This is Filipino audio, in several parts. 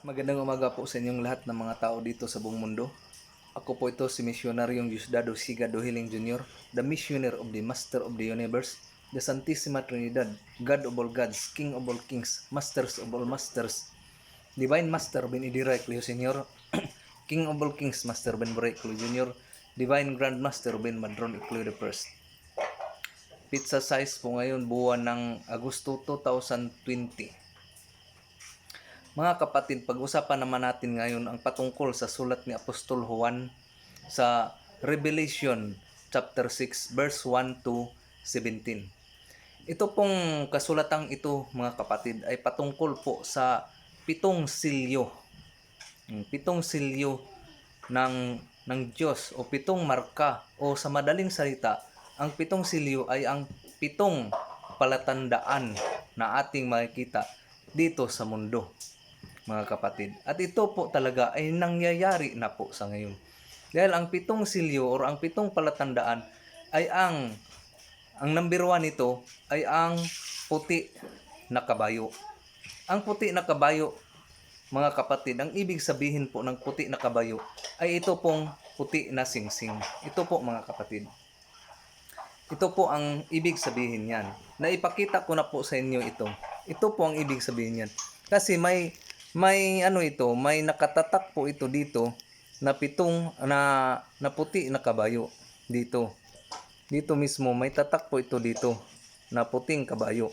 Magandang umaga po sa inyong lahat ng mga tao dito sa buong mundo. Ako po ito si Misyonaryong Diosdado Sigado Hiling Jr., the Missioner of the Master of the Universe, the Santissima Trinidad, God of all gods, King of all kings, Masters of all masters, Divine Master Ben Idira Eclio Sr., King of all kings, Master Ben Bray Eclio Jr., Divine Grand Master Ben Madron Eclio I. Pizza size po ngayon buwan ng Agosto 2020. Mga kapatid, pag-usapan naman natin ngayon ang patungkol sa sulat ni Apostol Juan sa Revelation chapter 6 verse 1 to 17. Ito pong kasulatang ito, mga kapatid, ay patungkol po sa pitong silyo. Pitong silyo ng Diyos o pitong marka, o sa madaling salita, ang pitong silyo ay ang pitong palatandaan na ating makikita dito sa mundo, mga kapatid. At ito po talaga ay nangyayari na po sa ngayon. Dahil ang pitong silyo o ang pitong palatandaan ay ang number 1 nito ay ang puti na kabayo. Ang puti na kabayo, mga kapatid, ang ibig sabihin po ng puti na kabayo ay ito pong puti na singsing. Ito po, mga kapatid. Ito po ang ibig sabihin niyan. Naipakita ko na po sa inyo ito. Ito po ang ibig sabihin niyan. Kasi may nakatatak po ito dito na pitong na puti na kabayo dito. Dito mismo may tatak po ito dito na puting kabayo.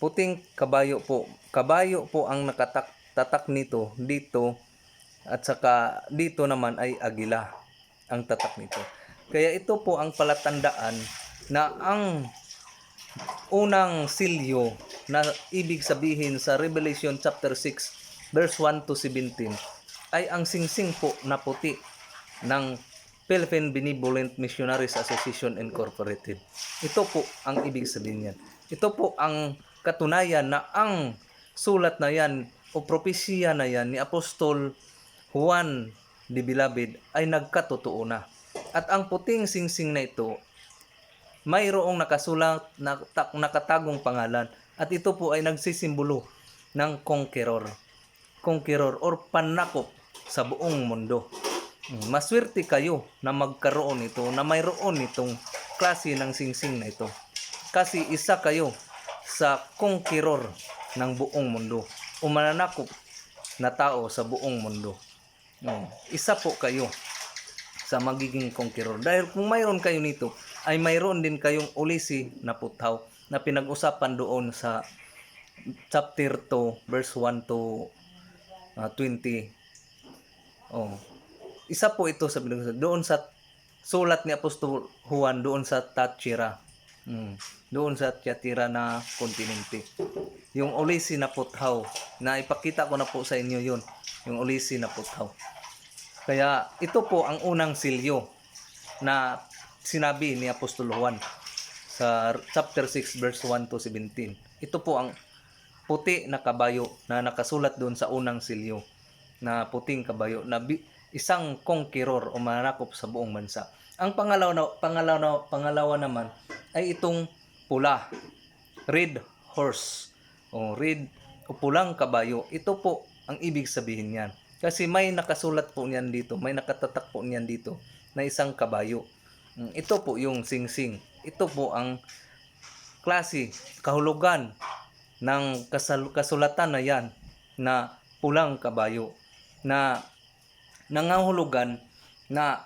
Puting kabayo po. Kabayo po ang tatak nito dito, at saka dito naman ay agila ang tatak nito. Kaya ito po ang palatandaan na ang unang silyo na ibig sabihin sa Revelation chapter 6 verse 1 to 17 ay ang singsing po na puti ng Philippine Benevolent Missionaries Association Incorporated. Ito po ang ibig sabihin niyan. Ito po ang katunayan na ang sulat na yan o propesya na yan ni Apostol Juan the Beloved ay nagkatotoo na. At ang puting singsing na ito, mayroong nakasulat na nakatagong pangalan, at ito po ay nagsisimbolo ng conqueror or panakop sa buong mundo. Maswerte kayo na magkaroon ito, na mayroon itong klase ng singsing na ito, kasi isa kayo sa conqueror ng buong mundo o mananakop na tao sa buong mundo. Isa po kayo sa magiging conqueror. Dahil kung mayroon kayo nito, ay mayroon din kayong ulisi na puthaw na pinag-usapan doon sa chapter 2 verse 1 to 20. Isa po ito sa doon sa sulat ni Apostol Juan doon sa Táchira. Doon sa Tiatira na kontinente. Yung ulisi na puthaw, na ipakita ko na po sa inyo yun. Yung ulisi na puthaw. Kaya ito po ang unang silyo na sinabi ni Apostol Juan sa chapter 6 verse 1 to 17. Ito po ang puti na kabayo na nakasulat doon sa unang silyo na puting kabayo na isang conqueror o mananakop sa buong bansa. Ang pangalawa naman ay itong pula, red horse o red o pulang kabayo. Ito po ang ibig sabihin niyan. Kasi may nakasulat po niyan dito, may nakatatak po niyan dito na isang kabayo. Ito po yung singsing. Ito po ang klase, kahulugan ng kasulatan na yan na pulang kabayo, na nangahulugan na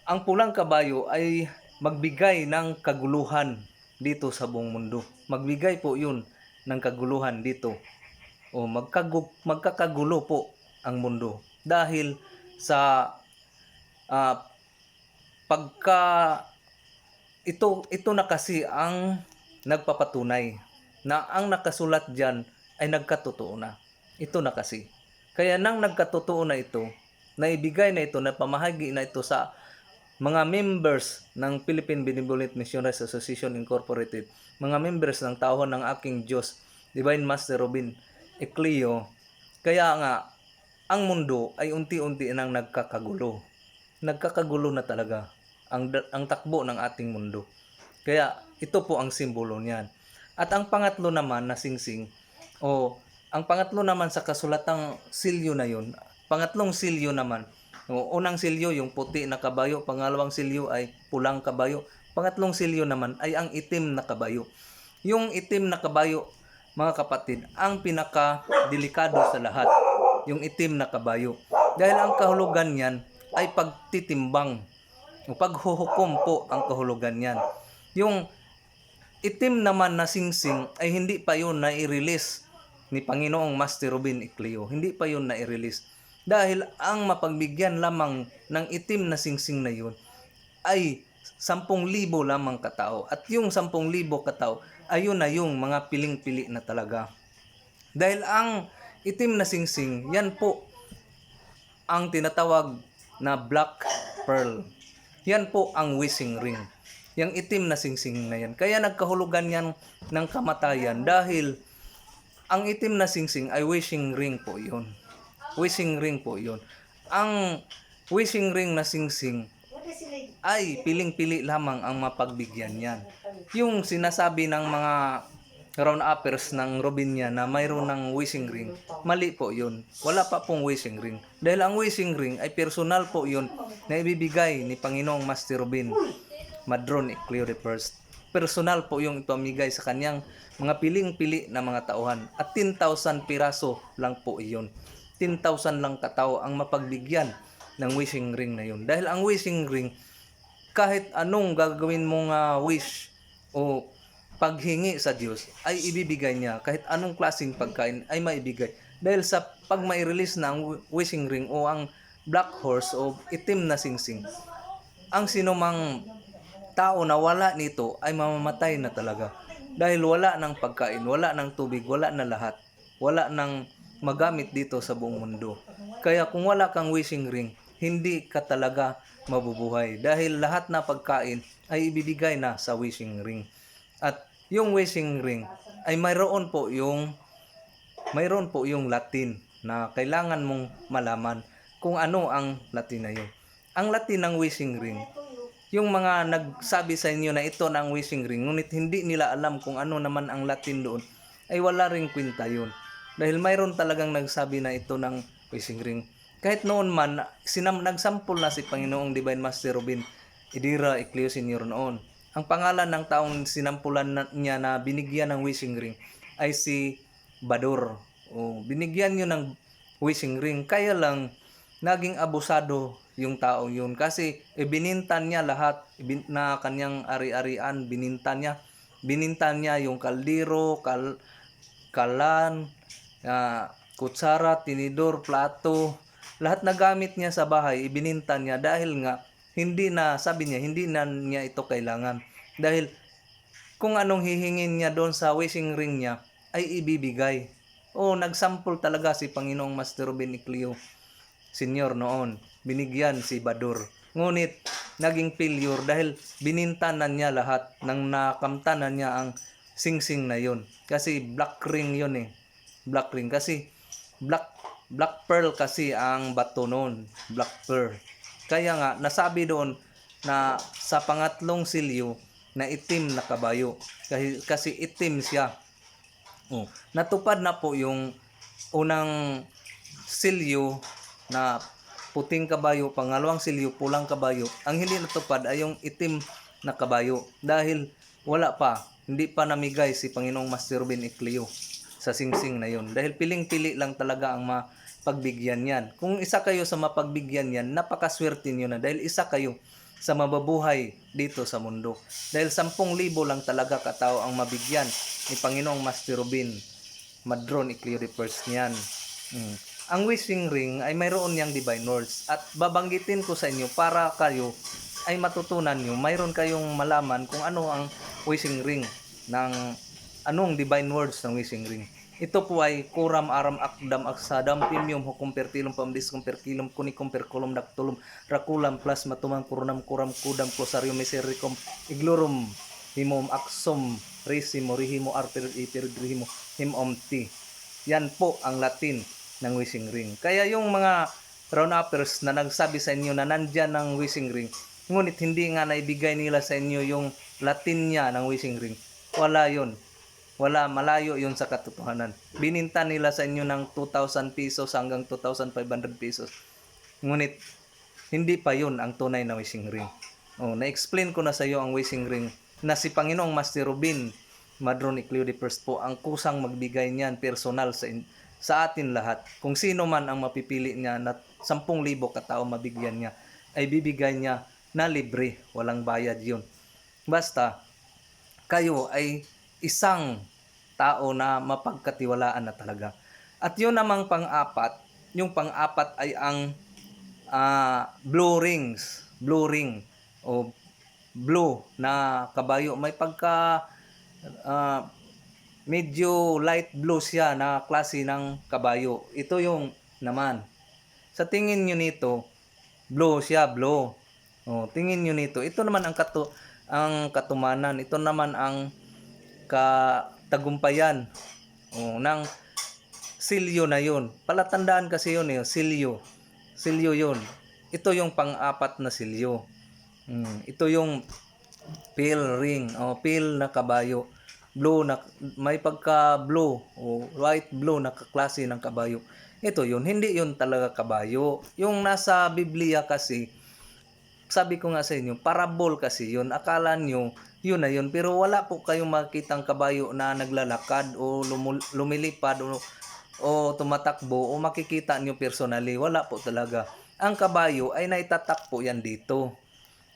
ang pulang kabayo ay magbigay ng kaguluhan dito sa buong mundo. Magbigay po yun ng kaguluhan dito. O magkakagulo po ang mundo dahil sa ito na kasi ang nagpapatunay na ang nakasulat diyan ay nagkatotoo na. Ito na kasi. Kaya nang nagkatotoo na ito, naibigay na ito, na pamahagi na ito sa mga members ng Philippine Benevolent Missionaries Association Incorporated, mga members ng tauhan ng aking Diyos, Divine Master Robin Eclio. Kaya nga, ang mundo ay unti-unti nang nagkakagulo. Nagkakagulo na talaga ang takbo ng ating mundo. Kaya ito po ang simbolo niyan. At ang pangatlo naman na singsing o Ang pangatlo naman sa kasulatang silyo na yun, pangatlong silyo naman, unang silyo yung puti na kabayo, pangalawang silyo ay pulang kabayo, pangatlong silyo naman ay ang itim na kabayo. Yung itim na kabayo, mga kapatid, ang pinaka-delikado sa lahat, yung itim na kabayo. Dahil ang kahulugan niyan ay pagtitimbang, o paghuhukom po ang kahulugan niyan. Yung itim naman na singsing ay hindi pa yun na-release ni Panginoong Master Robin Ecleo. Hindi pa yun na-release. Dahil ang mapagbigyan lamang ng itim na singsing na yun ay 10,000 lamang katao. At yung 10,000 katao, ayun na yung mga piling-pili na talaga. Dahil ang itim na singsing, yan po ang tinatawag na black pearl. Yan po ang wishing ring. Yang itim na singsing na yan. Kaya nagkahulugan yan ng kamatayan dahil ang itim na singsing ay wishing ring po yun. Wishing ring po yun. Ang wishing ring na singsing ay piling-pili lamang ang mapagbigyan yan. Yung sinasabi ng mga round-uppers ng Robinia na mayroon ng wishing ring, mali po yun. Wala pa pong wishing ring. Dahil ang wishing ring ay personal po yun na ibibigay ni Panginoong Master Robin Madron Ecleo I. Personal po yung ipamigay sa kanyang mga piling-pili na mga tauhan. At 10,000 piraso lang po iyon. 10,000 lang katao ang mapagbigyan ng wishing ring na yun. Dahil ang wishing ring, kahit anong gagawin mong wish o paghingi sa Diyos, ay ibibigay niya. Kahit anong klaseng pagkain ay maibigay. Dahil sa pag mai-release na ang wishing ring o ang black horse o itim na singsing, ang sinumang tao na wala nito ay mamamatay na talaga. Dahil wala ng pagkain, wala ng tubig, wala na lahat. Wala ng magamit dito sa buong mundo. Kaya kung wala kang wishing ring, hindi ka talaga mabubuhay. Dahil lahat na pagkain ay ibibigay na sa wishing ring. At yung wishing ring ay mayroon po yung Latin na kailangan mong malaman kung ano ang Latin na yun. Ang Latin ng wishing ring, yung mga nagsabi sa inyo na ito na ang wishing ring, ngunit hindi nila alam kung ano naman ang Latin doon, ay wala ring kwenta yun. Dahil mayroon talagang nagsabi na ito ng wishing ring. Kahit noon man, nagsampol na si Panginoong Divine Master Robin Idira Ecleo Sr. noon. Ang pangalan ng taong sinampulan niya na binigyan ng wishing ring ay si Bador. Binigyan niyo ng wishing ring. Kaya lang, naging abusado yung tao yun. Kasi binintan niya lahat na kanyang ari-arian. Binintan niya yung kaldero, kalan, kutsara, tinidor, plato. Lahat na gamit niya sa bahay, ibinintan niya dahil nga hindi na niya ito kailangan. Dahil kung anong hihingin niya doon sa wishing ring niya ay ibibigay. Nagsampol talaga si Panginoong Master Robin Ecleo Sr. noon. Binigyan si Bador. Ngunit naging failure dahil binintanan niya lahat nang nakamtanan niya ang singsing na yun. Kasi black ring yun eh. Black ring kasi black pearl kasi ang bato noon. Black pearl. Kaya nga nasabi doon na sa pangatlong silyo na itim na kabayo. Kasi itim siya. Natupad na po yung unang silyo na puting kabayo, pangalawang silyo pulang kabayo. Ang hindi natupad ay yung itim na kabayo dahil hindi pa namigay si Panginoong Master Robin Ecleo sa singsing na yun. Dahil piling-pili lang talaga ang mapagbigyan yan. Kung isa kayo sa mapagbigyan yan, napakaswerte nyo na dahil isa kayo sa mababuhay dito sa mundo. Dahil 10,000 lang talaga katao ang mabigyan ni Panginoong Master Robin Madron Ecleo I niyan. Ang wishing ring ay mayroon niyang divine words at babanggitin ko sa inyo para kayo ay matutunan nyo, mayroon kayong malaman kung ano ang wishing ring ng anong divine words ng wishing ring. Ito po ay kuram aram akdam aksadam pimium hukum pertilum pamdiskum perkilum kunikum perkulum daktulum rakulam plus matumang kurunam kuram kudam klosarium misericum iglorum himum aksum resimo rihimo arter iperdrihimo himomti. Yan po ang Latin ng wishing ring. Kaya yung mga round-uppers na nagsabi sa inyo na nandyan ng wishing ring, ngunit hindi nga naibigay nila sa inyo yung Latin niya ng wishing ring, wala yun. Wala, malayo yun sa katotohanan. Bininta nila sa inyo ng 2,000 pesos hanggang 2,500 pesos. Ngunit, hindi pa yun ang tunay na wishing ring. Na-explain ko na sa iyo ang wishing ring na si Panginoong Master Rubin Madron Icleo I po ang kusang magbigay niyan personal sa atin lahat. Kung sino man ang mapipili niya na 10,000 katao mabigyan niya, ay bibigay niya na libre, walang bayad yun. Basta, kayo ay isang tao na mapagkatiwalaan na talaga. At yun namang pang-apat, yung pang-apat ay ang blue rings, blue ring o blue na kabayo. May pagka medyo light blue siya na klase ng kabayo. Ito yung naman. Sa tingin nyo nito, blue siya, blue. Tingin nyo nito. Ito naman ang katumanan. Ito naman ang katagumpayan ng silyo na yun. Palatandaan kasi yun silyo. Silyo yun. Ito yung pang-apat na silyo. Ito yung pale ring, pale na kabayo. Blue na, may pagka-blue o white blue na klase ng kabayo. Ito yun, hindi yun talaga kabayo. Yung nasa Biblia kasi, sabi ko nga sa inyo, parabol kasi yun. Akala nyo, yun na yun. Pero wala po kayong makitang kabayo na naglalakad o lumilipad o tumatakbo o makikita nyo personally. Wala po talaga. Ang kabayo ay naitatak po yan dito.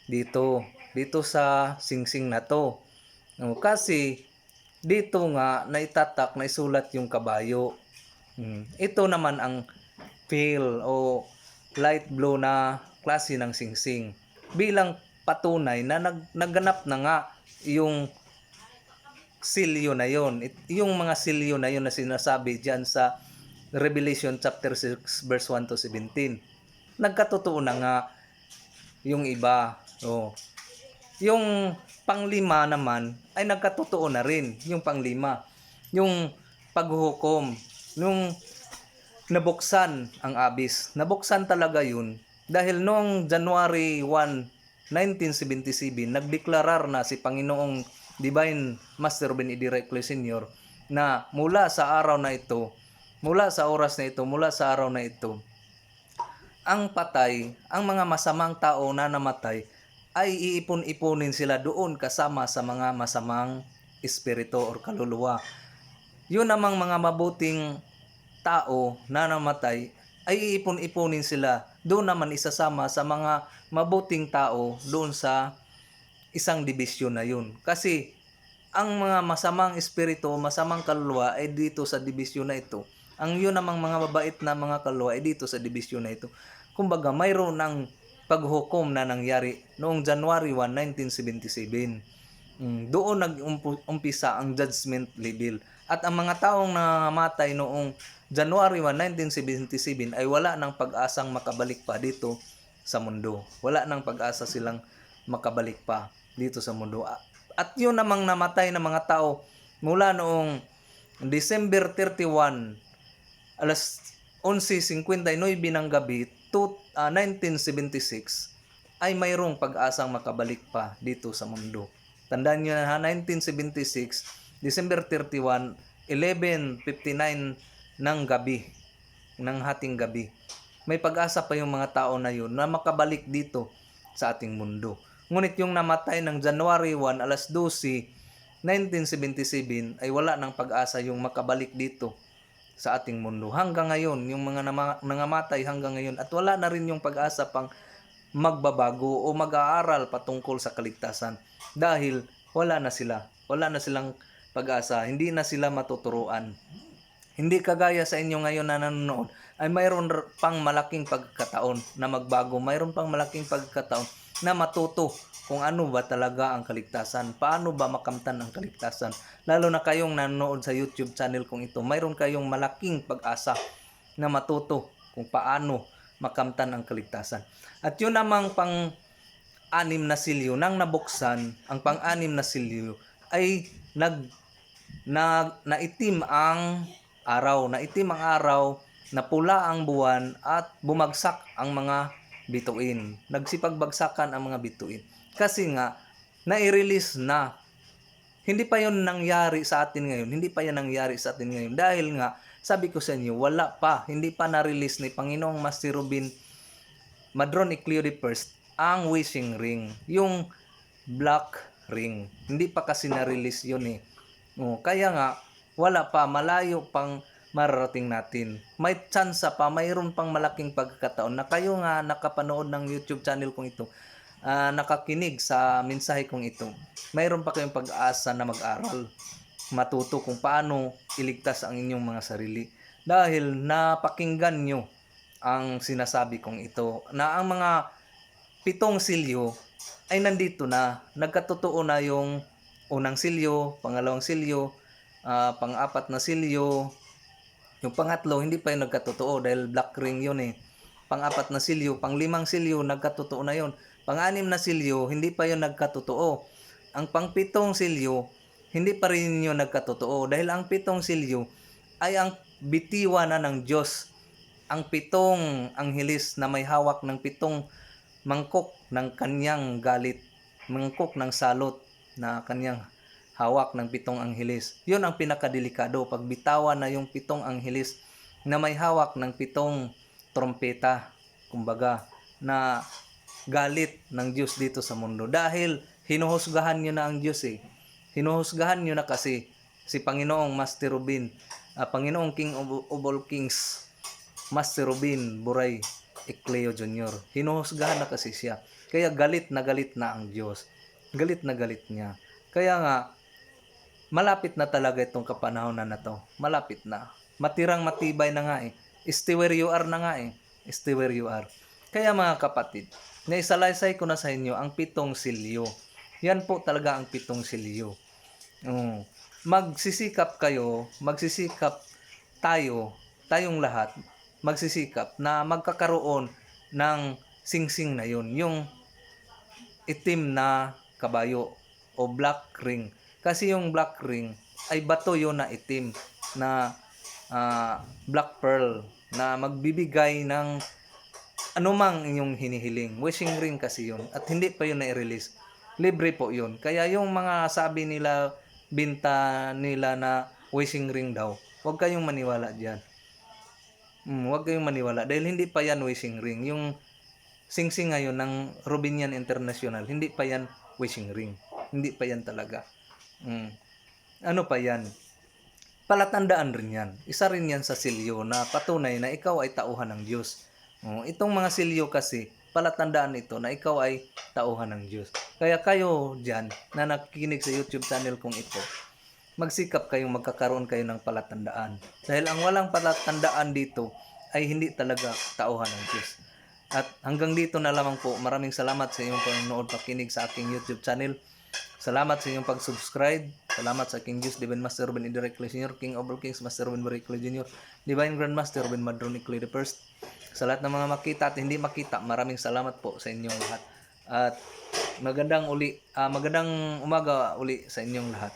Dito sa singsing na to. Kasi dito nga naitatak, naisulat yung kabayo. Ito naman ang pale o light blue na klase ng singsing. Bilang patunay na nagganap na nga yung silyo na yon. Yung mga silyo na yon na sinasabi diyan sa Revelation chapter 6 verse 1 to 17. Nagkatotoo na nga yung iba. Yung panglima naman ay nagkatotoo na rin. Yung panglima, yung paghuhukom, yung nabuksan ang abis. Nabuksan talaga yun dahil noong January 1, 1977, nagdeklarar na si Panginoong Divine Master Rubin Icleo Sr. na mula sa araw na ito, mula sa oras na ito, mula sa araw na ito, ang patay, ang mga masamang tao na namatay, ay iipon-iponin sila doon kasama sa mga masamang espiritu o kaluluwa. Yun namang mga mabuting tao na namatay, ay iipon-iponin sila doon naman isasama sa mga mabuting tao doon sa isang dibisyon na yun. Kasi ang mga masamang espiritu, masamang kaluluwa ay dito sa dibisyon na ito. Ang yun namang mga mabait na mga kaluluwa ay dito sa dibisyon na ito. Kumbaga, mayroon ng paghukom na nangyari noong January 1, 1977. Doon nag-umpisa ang judgment level. At ang mga taong namatay noong January 1, 1977 ay wala ng pag-asang makabalik pa dito sa mundo. Wala ng pag-asa silang makabalik pa dito sa mundo. At yun namang namatay na mga tao mula noong December 31, alas 11:59 ng gabi, 1976, ay mayroong pag-asang makabalik pa dito sa mundo. Tandaan nyo na 1976, December 31, 11:59 ng gabi, ng hating gabi. May pag-asa pa yung mga tao na yun na makabalik dito sa ating mundo. Ngunit yung namatay ng January 1, alas 12, 1977 ay wala ng pag-asa yung makabalik dito sa ating mundo. Hanggang ngayon, yung mga nangamatay hanggang ngayon at wala na rin yung pag-asa pang magbabago o mag-aaral patungkol sa kaligtasan dahil wala na silang pag-asa, hindi na sila matuturuan. Hindi kagaya sa inyo ngayon na nanonood ay mayroon pang malaking pagkataon na magbago, mayroon pang malaking pagkataon na matuto kung ano ba talaga ang kaligtasan, paano ba makamtan ang kaligtasan. Lalo na kayong nanonood sa YouTube channel kong ito, mayroon kayong malaking pag-asa na matuto kung paano makamtan ang kaligtasan. At yun namang pang-anim na silyo nang nabuksan, ang pang-anim na silyo ay naitim ang araw, napula ang buwan at bumagsak ang mga bituin. Nagsipagbagsakan ang mga bituin. Kasi nga, nai-release na Hindi pa yon nangyari sa atin ngayon. Hindi pa yan nangyari sa atin ngayon. Dahil nga, sabi ko sa inyo, wala pa. Hindi pa na-release ni Panginoong Master Robin Madron Icleo I ang wishing ring. Yung black ring. Hindi pa kasi na-release yun eh. Kaya nga, wala pa. Malayo pang mararating natin. May tsansa pa, mayroon pang malaking pagkakataon na kayo nga nakapanood ng YouTube channel kong ito, nakakinig sa mensahe kong ito, mayroon pa kayong pag-asa na mag-aral, matuto kung paano iligtas ang inyong mga sarili. Dahil napakinggan nyo ang sinasabi kong ito, na ang mga 7 silyo ay nandito na, nagkatotoo na yung unang silyo, pangalawang silyo, pang-apat na silyo, yung pangatlo hindi pa yung nagkatotoo dahil black ring yun eh. Pang-apat na silyo, pang-5 silyo, nagkatotoo na yun. Pang-6 na silyo, hindi pa yun nagkatotoo. Ang pang-7 silyo, hindi pa rin yun nagkatotoo dahil ang 7 silyo ay ang bitiwa na ng Diyos. Ang 7 angheles na may hawak ng 7 mangkok ng kanyang galit, mangkok ng salot na kanyang hawak ng 7 angheles. Yun ang pinakadelikado, pag bitawan na yung 7 angheles na may hawak ng 7 trompeta, kumbaga, na galit ng Diyos dito sa mundo. Dahil hinuhusgahan nyo na ang Diyos eh. Hinuhusgahan nyo na kasi si Panginoong Master Robin, Panginoong King of all Kings, Master Robin Buray Icleo Jr. Hinuhusgahan na kasi siya. Kaya galit na ang Diyos. Galit na galit niya. Kaya nga, malapit na talaga itong kapanahonan na to. Malapit na. Matirang matibay na nga eh. Stay where you are na nga eh. Stay where you are. Kaya mga kapatid, naisalaysay ko na sa inyo ang 7 silyo. Yan po talaga ang 7 silyo. Magsisikap kayo, magsisikap tayong lahat, magsisikap na magkakaroon ng singsing na yun. Yung itim na kabayo o black ring. Kasi yung black ring ay bato yun na itim na black pearl na magbibigay ng anumang inyong hinihiling. Wishing ring kasi yun at hindi pa yun na-release. Libre po yun. Kaya yung mga sabi nila, binta nila na wishing ring daw, huwag kayong maniwala dyan. Huwag kayong maniwala dahil hindi pa yan wishing ring. Yung singsing ngayon ng Robinian International, hindi pa yan wishing ring. Hindi pa yan talaga. Ano pa yan? Palatandaan rin yan. Isa rin yan sa silyo na patunay na ikaw ay tauhan ng Diyos. Itong mga silyo kasi, palatandaan ito na ikaw ay tauhan ng Diyos. Kaya kayo dyan na nakikinig sa YouTube channel kong ito, magsikap kayong magkakaroon kayo ng palatandaan. Dahil ang walang palatandaan dito ay hindi talaga tauhan ng Diyos. At hanggang dito na lamang po. Maraming salamat sa inyong panonood, pakinig sa aking YouTube channel. Salamat sa inyong pag-subscribe. Salamat sa King Diyos, Divine Master Robin Idol Icleo Jr., King of all Kings, Master Robin Buray Icleo Jr., Divine Grand Master Robin Madron Icleo I. Sa lahat ng mga makita at hindi makita, maraming salamat po sa inyong lahat. At magandang umaga uli sa inyong lahat.